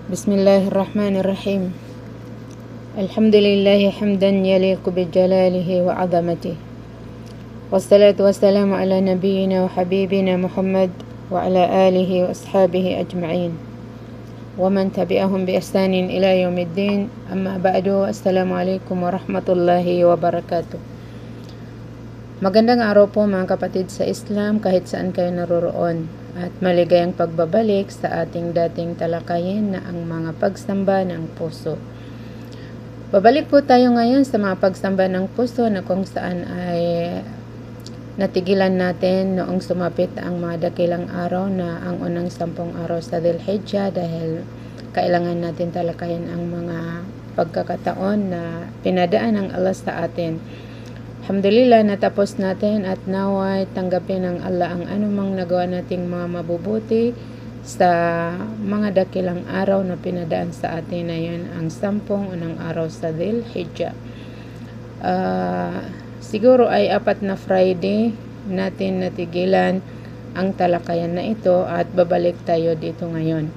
بسم الله الرحمن الرحيم. الحمد لله حمدا يليق بجلاله وعظمته، والصلاة والسلام على نبينا وحبيبنا محمد وعلى آله وأصحابه أجمعين ومن تبعهم بإحسان إلى يوم الدين. أما بعد، السلام عليكم ورحمة الله وبركاته. Magandang araw po mga kapatid sa Islam kahit saan kayo naroroon, at maligayang pagbabalik sa ating dating talakayin na ang mga pagsamba ng puso. Babalik po tayo ngayon sa mga pagsamba ng puso na kung saan ay natigilan natin noong sumapit ang mga dakilang araw na ang unang 10 araw sa Dhul-Hijjah, dahil kailangan natin talakayin ang mga pagkakataon na pinadaan ng Allah sa atin. Alhamdulillah, natapos natin at naway tanggapin ng Allah ang anumang nagawa nating mga mabubuti sa mga dakilang araw na pinadaan sa atin na yun ang 10 unang araw sa Dhul-Hijjah. Siguro ay 4 na Friday natin natigilan ang talakayan na ito at babalik tayo dito ngayon.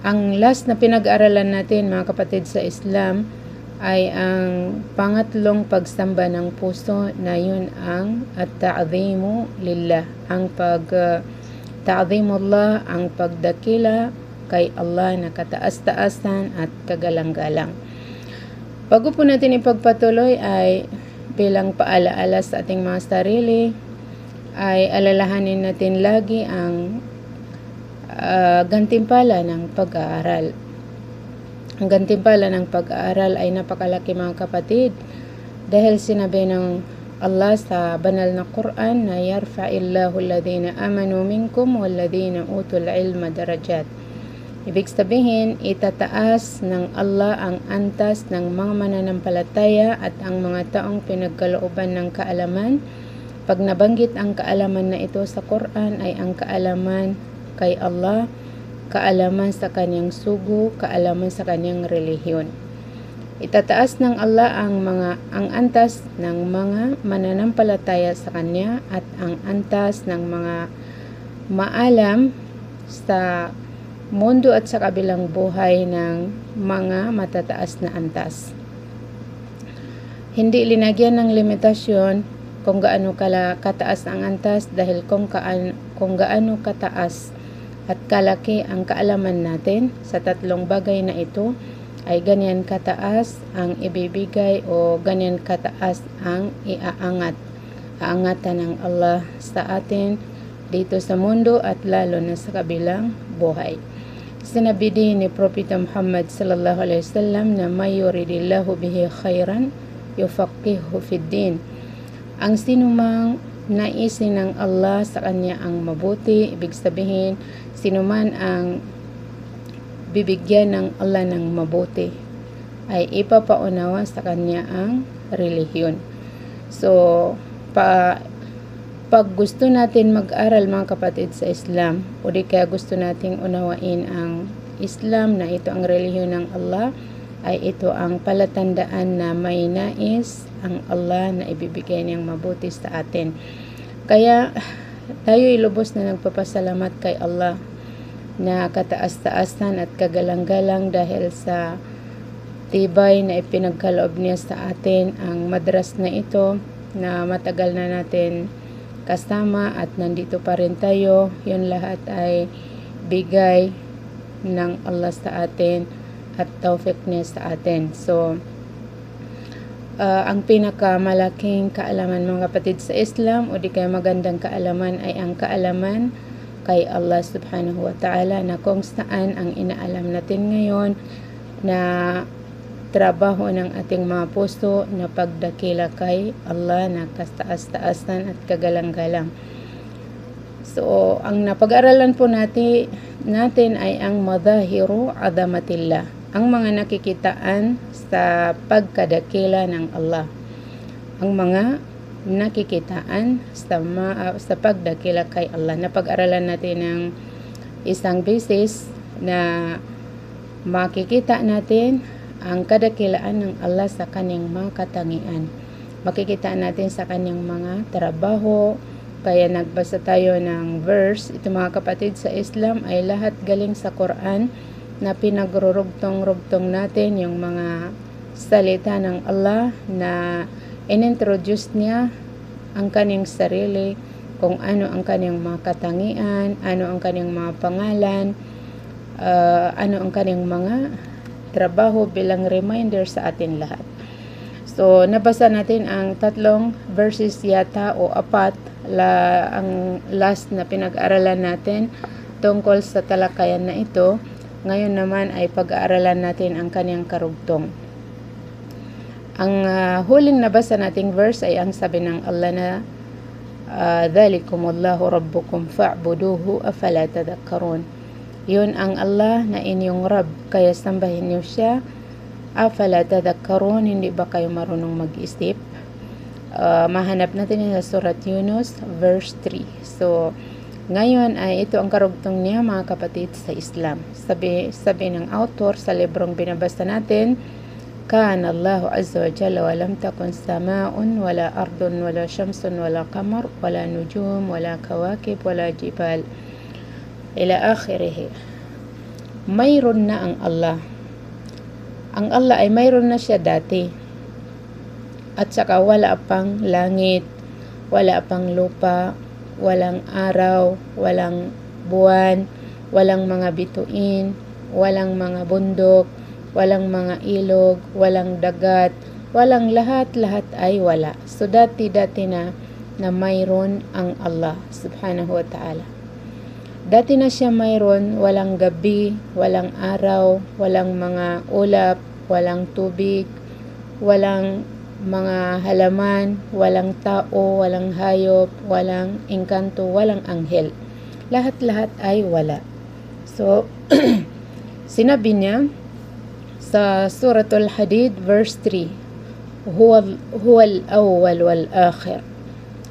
Ang last na pinag-aralan natin mga kapatid sa Islam ay ang pangatlong pagsamba ng puso, na yun ang at-ta'zimu lillah, ang pag-ta'zimullah, ang pagdakila kay Allah na kataas-taasan at kagalang-galang. Bago po natin ipagpatuloy ay bilang paalaala sa ating mga sarili, ay alalahanin natin lagi ang gantimpala ng pag-aaral. Ang gantimpala ng pag-aaral ay napakalaki mga kapatid, dahil sinabi ng Allah sa banal na Quran na yarfa'illahu alladhina amanu minkum walladhina utul ilma darajat. Ibig sabihin, itataas ng Allah ang antas ng mga mananampalataya at ang mga taong pinagkalooban ng kaalaman. Pag nabanggit ang kaalaman na ito sa Quran ay ang kaalaman kay Allah, kaalaman sa kanyang sugo, kaalaman sa kanyang relihiyon. Itataas ng Allah ang antas ng mga mananampalataya sa kanya at ang antas ng mga maalam sa mundo at sa kabilang buhay ng mga matataas na antas. Hindi linagyan ng limitasyon kung gaano kataas ang antas, dahil kung gaano kataas at kalaki ang kaalaman natin sa tatlong bagay na ito, ay ganyan kataas ang ibibigay o ganyan kataas ang aangatan ng Allah sa atin dito sa mundo at lalo na sa kabilang buhay. Sinabi din ni Propeta Muhammad sallallahu alaihi wasallam na may yuridillahu bihi khairan yufaqihu fid din. Ang sinumang naisin ng Allah sa kanya ang mabuti, ibig sabihin, sinuman ang bibigyan ng Allah ng mabuti ay ipapaunawa sa kanya ang relihiyon. So, pag gusto natin mag-aral mga kapatid sa Islam, o di kaya gusto nating unawain ang Islam na ito ang relihiyon ng Allah, ay ito ang palatandaan na may nais ang Allah na ibibigay niyang mabuti sa atin. Kaya tayo ilubos na nagpapasalamat kay Allah na kataas-taasan at kagalang-galang, dahil sa tibay na ipinagkaloob niya sa atin ang madras na ito na matagal na natin kasama at nandito pa rin tayo. Yun lahat ay bigay ng Allah sa atin at tawfik niya sa atin. So, ang pinakamalaking kaalaman mga kapatid sa Islam, o di kaya magandang kaalaman, ay ang kaalaman kay Allah subhanahu wa ta'ala, na kung saan ang inaalam natin ngayon na trabaho ng ating mga puso na pagdakila kay Allah na kataas-taasan at kagalang-galang. So, ang napag-aralan po natin ay ang madhahiru azamatillah, ang mga nakikitaan sa pagkadakila ng Allah. Ang mga nakikitaan sa pagdakila kay Allah. Napag-aralan natin ng isang beses na makikita natin ang kadakilaan ng Allah sa kanyang mga katangian. Makikita natin sa kanyang mga trabaho, Kaya nagbasa tayo ng verse. Ito mga kapatid, sa Islam ay lahat galing sa Quran na pinagrurugtong-rugtong natin yung mga salita ng Allah na inintroduce niya ang kanyang sarili, kung ano ang kanyang mga katangian, ano ang kanyang mga pangalan, ano ang kanyang mga trabaho bilang reminder sa atin lahat. So, nabasa natin ang 3 verses yata o 4 ang last na pinag-aralan natin tungkol sa talakayan na ito. Ngayon naman ay pag-aaralan natin ang kanyang karugtong. Ang huling nabasa nating verse ay ang sabi ng Allah na Dhalikumullahu Rabbukum fa'buduhu afala tadhakkarun. Yun ang Allah na inyong Rabb, kaya sambahin niyo siya. Afala tadhakkarun, hindi ba kayo marunong mag-isip? Mahanap natin sa surat Yunus verse 3. So, ngayon ay ito ang karugtong niya mga kapatid sa Islam. Sabi ng author sa librong binabasa natin, Kana Allahu Azza wa Jalla wa lam takun sama'un wala ardun wala syamsun wala qamar wala nujum wala kawakib wala jibal ila akhirih. Mayroon na ang Allah. Ang Allah ay mayroon na siya dati. At saka wala pang langit, wala pang lupa, walang araw, walang buwan, walang mga bituin, walang mga bundok, walang mga ilog, walang dagat, walang lahat ay wala. So dati na mayroon ang Allah subhanahu wa ta'ala. Dati na siya mayroon, walang gabi, walang araw, walang mga ulap, walang tubig, walang mga halaman, walang tao, walang hayop, walang engkanto, walang anghel. Lahat ay wala. So, sinabi niya sa Suratul Hadid verse 3, Huwal awwal wal akhir,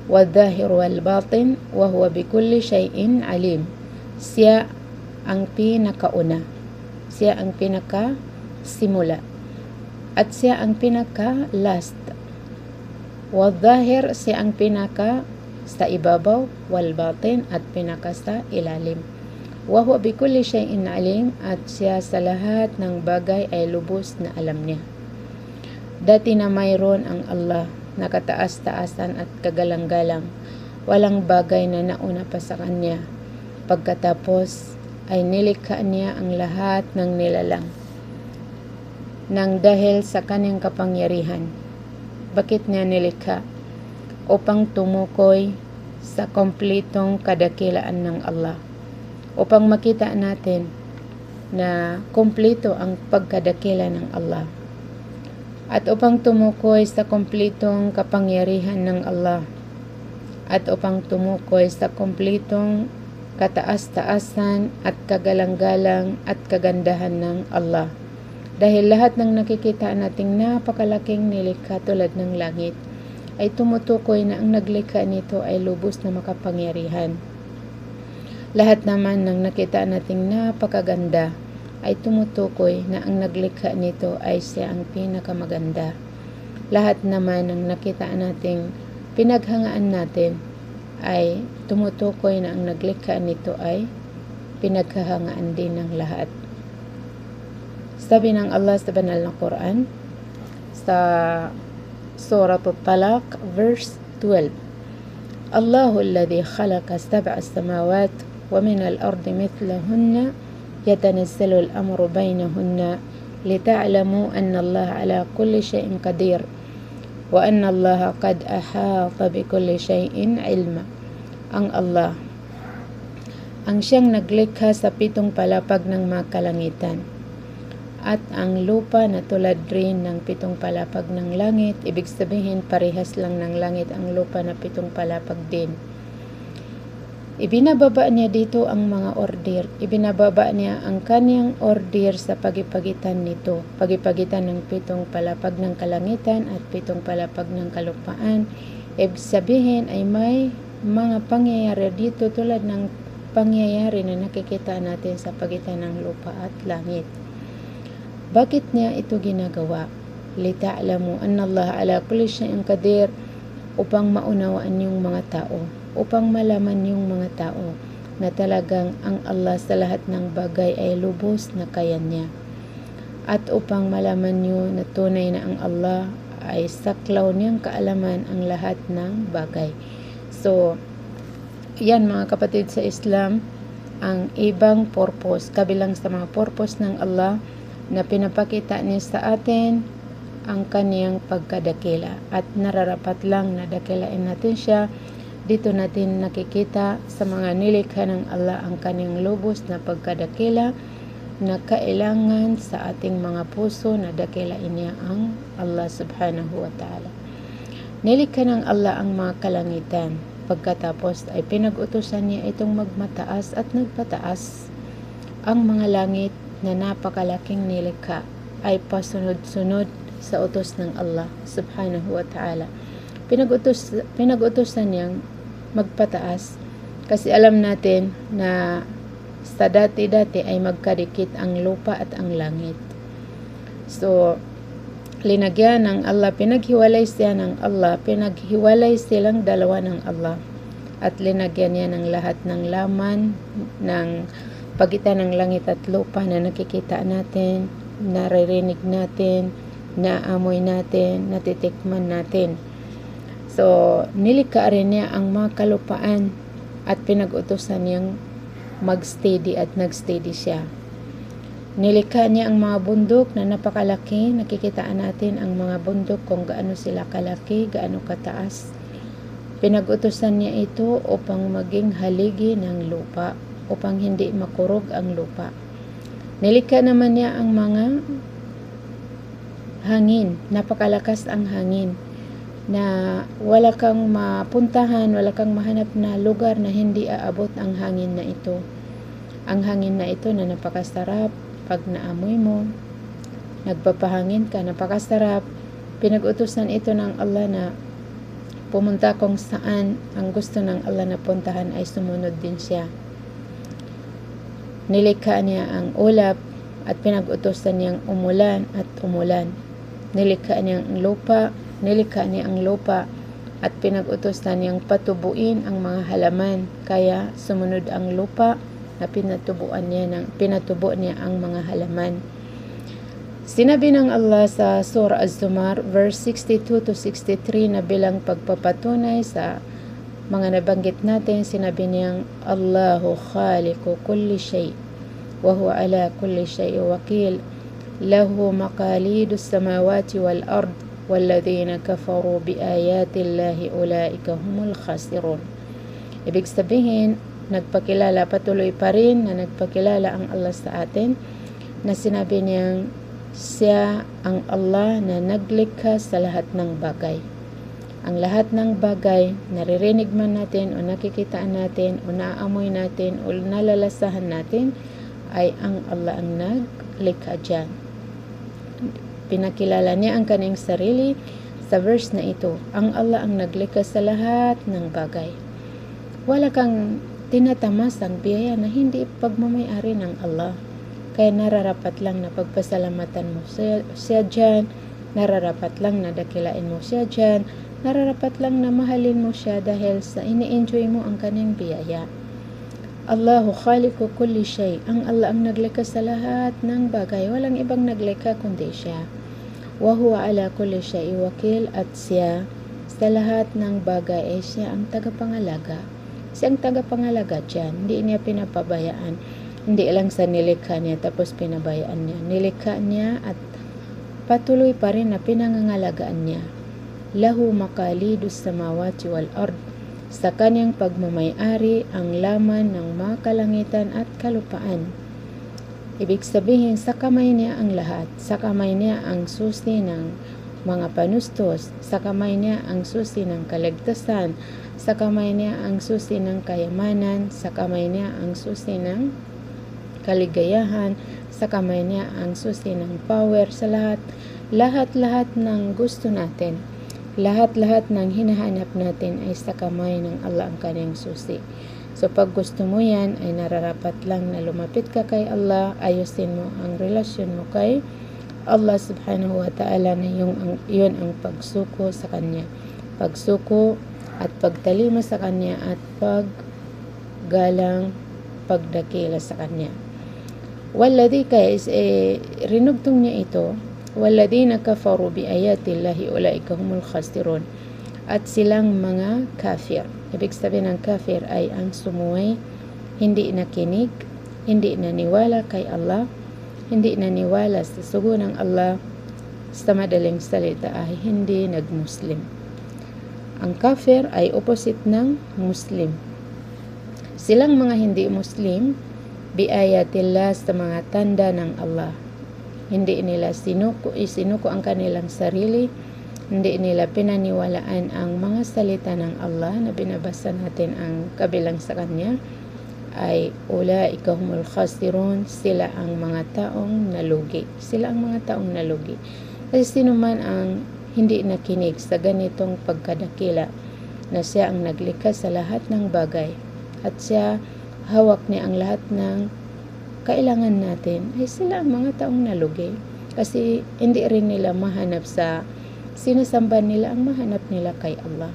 wal dhahir wal batin, wa huwa bikulli shay'in alim. Siya ang pinakauna, siya ang pinakasimula, at siya ang pinaka-last. Wal dhahir, siya ang pinaka sa ibabaw, wal batin, at pinaka sa ilalim. Wa huwa bikulli shay'in alim, at siya sa lahat ng bagay ay lubos na alam niya. Dati na mayroon ang Allah, nakataas-taasan at kagalang-galang. Walang bagay na nauna pa sa kanya. Pagkatapos ay nilikha niya ang lahat ng nilalang nang dahil sa kanyang kapangyarihan. Bakit niya nilikha? Upang tumukoy sa kompletong kadakilaan ng Allah. Upang makita natin na kompleto ang pagkadakila ng Allah. At upang tumukoy sa kompletong kapangyarihan ng Allah. At upang tumukoy sa kompletong kataas-taasan at kagalang-galang at kagandahan ng Allah. Dahil lahat ng nakikita nating napakalaking nilikha tulad ng langit ay tumutukoy na ang naglikha nito ay lubos na makapangyarihan. Lahat naman ng nakita nating napakaganda ay tumutukoy na ang naglikha nito ay siya ang pinakamaganda. Lahat naman ng nakita nating pinaghangaan natin ay tumutukoy na ang naglikha nito ay pinaghahangaan din ng lahat. Sabi ng Allah sa banal na Quran sa Surah At-Talaq verse 12, Allahu alladhi khalaqa sab'a samawat wa min al-ardi mithlahunna yatanazzalu al-amru baynahunna lita'lamu anna Allah ala kulli shay'in qadir wa anna Allah qad ahata bi kulli shay'in ilma. Ang Allah ang siyang naglikha sa 7 palapag ng mga kalangitan at ang lupa na tulad rin ng 7 palapag ng langit. Ibig sabihin parehas lang ng langit ang lupa na 7 palapag din. Ibinababa niya dito ang mga order. Ibinababa niya ang kanyang order sa pagipagitan nito. Pagipagitan ng 7 palapag ng kalangitan at 7 palapag ng kalupaan. Ibig sabihin ay may mga pangyayari dito tulad ng pangyayari na nakikita natin sa pagitan ng lupa at langit. Bakit niya ito ginagawa? Lita'lamu anna Allah ala kulli shay'in qadir, upang maunawaan yung mga tao upang malaman yung mga tao na talagang ang Allah sa lahat ng bagay ay lubos na kaya niya. At upang malaman nyo na tunay na ang Allah ay saklaw niyang kaalaman ang lahat ng bagay. So, yan mga kapatid sa Islam, ang ibang purpose, kabilang sa mga purpose ng Allah na pinapakita niya sa atin ang kaniyang pagkadakila. At nararapat lang na dakilain natin siya. Dito natin nakikita sa mga nilikha ng Allah ang kaniyang lubos na pagkadakila na kailangan sa ating mga puso na dakilain niya ang Allah subhanahu wa ta'ala. Nilikha ng Allah ang mga kalangitan. Pagkatapos ay pinag-utusan niya itong magmataas at nagpataas. Ang mga langit na napakalaking nilikha ay pasunod-sunod sa utos ng Allah subhanahu wa ta'ala. Pinag-utusan niyang magpataas kasi alam natin na sa dati-dati ay magkadikit ang lupa at ang langit. So, linagyan ng Allah, pinaghiwalay silang dalawa ng Allah. At linagyan niya ng lahat ng laman ng pagitan ng langit at lupa na nakikita natin, naririnig natin, naamoy natin, natitikman natin. So, nilikha rin niya ang mga kalupaan at pinag-utusan niyang mag-steady at nag-steady siya. Nilikha niya ang mga bundok na napakalaki. Nakikitaan natin ang mga bundok kung gaano sila kalaki, gaano kataas. Pinag-utusan niya ito upang maging haligi ng lupa, upang hindi makurog ang lupa. Nilikha naman niya ang mga hangin. Napakalakas ang hangin na wala kang mapuntahan, wala kang mahanap na lugar na hindi aabot ang hangin na ito. Ang hangin na ito na napakasarap, pag naamoy mo, nagpapahangin ka, napakasarap. Pinag-utusan ito ng Allah na pumunta kung saan ang gusto ng Allah na puntahan ay sumunod din siya. Nilikha niya ang ulap at pinag-utusan niyang umulan at umulan. Nilikha niya ang lupa at pinag-utusan niyang patubuin ang mga halaman. Kaya sumunod ang lupa na pinatubo niya ang mga halaman. Sinabi ng Allah sa Surah Az-Zumar verse 62 to 63 na bilang pagpapatunay sa mga nabanggit natin, sinabi niyang Allahu khaliqu kulli shay wa huwa ala kulli shay wakil lahu maqalidus samawati wal ard walladhina kafaru bi ayati Allahi ulaika humul khasirun. Ibig sabihin, patuloy pa rin na nagpakilala ang Allah sa atin na sinabi niyang siya ang Allah na naglikha sa lahat ng bagay. Ang lahat ng bagay, naririnig man natin o nakikitaan natin o naaamoy natin o nalalasahan natin, ay ang Allah ang naglikha dyan. Pinakilala niya ang kanyang sarili sa verse na ito. Ang Allah ang naglikha sa lahat ng bagay. Wala kang tinatamasang biyaya na hindi pagmamayari ng Allah. Kaya nararapat lang na pagpasalamatan mo siya dyan, nararapat lang na dakilain mo siya dyan, nararapat lang na mahalin mo siya dahil sa ini-enjoy mo ang kanyang biyaya. Allahu khaliqu kulli shay. Ang Allah ang naglikha sa lahat ng bagay. Walang ibang naglikha kundi siya. Wa huwa ala kulli shay wakil, at siya sa lahat ng bagay ay siya ang tagapangalaga. Siyang tagapangalaga dyan. Hindi niya pinapabayaan. Hindi lang sa nilikha niya tapos pinabayaan niya. Nilikha niya at patuloy pa rin na pinangangalagaan niya. Lahu maqalidus samawati wal ard. Sa kanyang pagmamayari ang laman ng mga kalangitan at kalupaan. Ibig sabihin, sa kamay niya ang lahat. Sa kamay niya ang susi ng mga panustos. Sa kamay niya ang susi ng kaligtasan. Sa kamay niya ang susi ng kayamanan. Sa kamay niya ang susi ng kaligayahan. Sa kamay niya ang susi ng power. Sa lahat ng gusto natin, lahat ng hinahanap natin ay sa kamay ng Allah ang kanyang susi. So pag gusto mo yan, ay nararapat lang na lumapit ka kay Allah, ayusin mo ang relasyon mo kay Allah subhanahu wa ta'ala na yun ang pagsuko sa Kanya. Pagsuko at pagtalima sa kanya at paggalang, pagdakila sa kanya. Walladhi kaya rinugtong niya ito, walladhina kafaru bi ayatillahi ulaika humul khasirun. At silang mga kafir. Ibig sabihin ng kafir ay ang sumuway, hindi nakinig, hindi naniwala kay Allah, hindi naniwala sa sugo ng Allah, sa madaling salita ay hindi nag-Muslim. Ang kafir ay opposite ng Muslim. Silang mga hindi Muslim, biayatillah sa mga tanda ng Allah. Hindi nila sinuko ang kanilang sarili, hindi nila pinaniwalaan ang mga salita ng Allah na binabasa natin ang kabilang sa kanya, ay ulaika humul khasirun, sila ang mga taong nalugi. Sila ang mga taong nalugi. Kasi sino man ang hindi nakinig sa ganitong pagkadakila na siya ang naglikha sa lahat ng bagay at siya hawak niya ang lahat ng kailangan natin, ay sila ang mga taong nalugi. Kasi hindi rin nila mahanap sa sinasamba nila, ang mahanap nila kay Allah.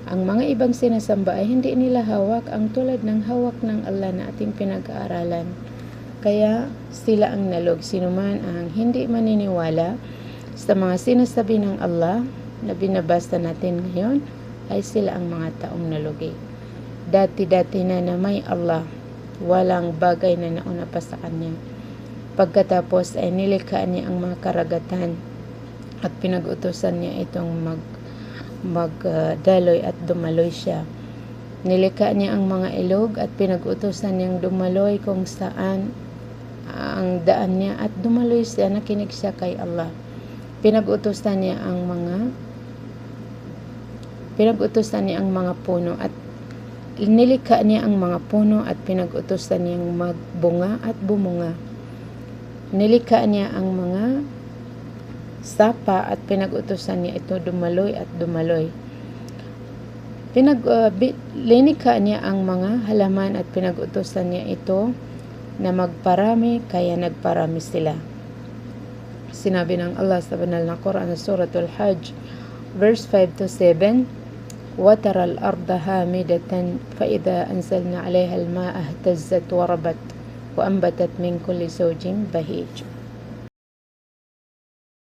Ang mga ibang sinasamba ay hindi nila hawak ang tulad ng hawak ng Allah na ating pinag-aaralan. Kaya sila ang nalog. Sino man ang hindi maniniwala sa mga sinasabi ng Allah na binabasa natin ngayon, ay sila ang mga taong nalugi. Dati-dati na may Allah, walang bagay na nauna pa sa kanya. Pagkatapos ay nilikha niya ang mga karagatan at pinag-utusan niya itong magdaloy at dumaloy siya. Nilikha niya ang mga ilog at pinag-utusan niyang dumaloy kung saan ang daan niya at dumaloy siya, nakinig siya kay Allah. Pinag-utusan niya ang mga puno at nilikha niya ang mga puno at pinag-utusan niyang magbunga at bumunga. Nilikha niya ang mga sapa at pinag-utusan niya ito dumaloy at dumaloy. Linikha niya ang mga halaman at pinag-utusan niya ito na magparami, kaya nagparami sila. Sinabi ng Allah sa banal na Quran sa Suratul Hajj verse 5 to 7, وَتَرَى الْأَرْضَ هَامِدَةً فَإِذَا أَنزَلْنَا عَلَيْهَا الْمَاءَ اهْتَزَّتْ وَرَبَتْ وَأَنبَتَتْ مِنْ كُلِّ زَوْجٍ بَهِيجٍ.